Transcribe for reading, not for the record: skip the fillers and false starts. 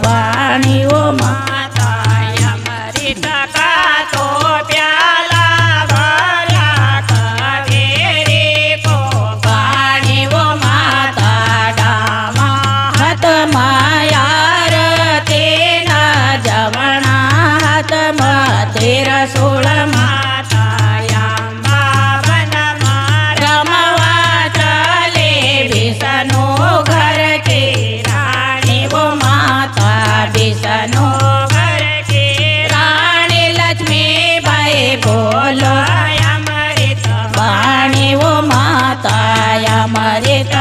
बाणी वो माता अमृत का तो प्याला भरा कावेरी को बाणी वो माता डामा हाथ मायार तेना जवणा हाथ मधेर सोळ माता अंबा बन रमवा चले विष्णु घर के रानी वो माता विष्णु घर के रानी लक्ष्मी बाई बोलो अमृत बाणी वो माता अमृत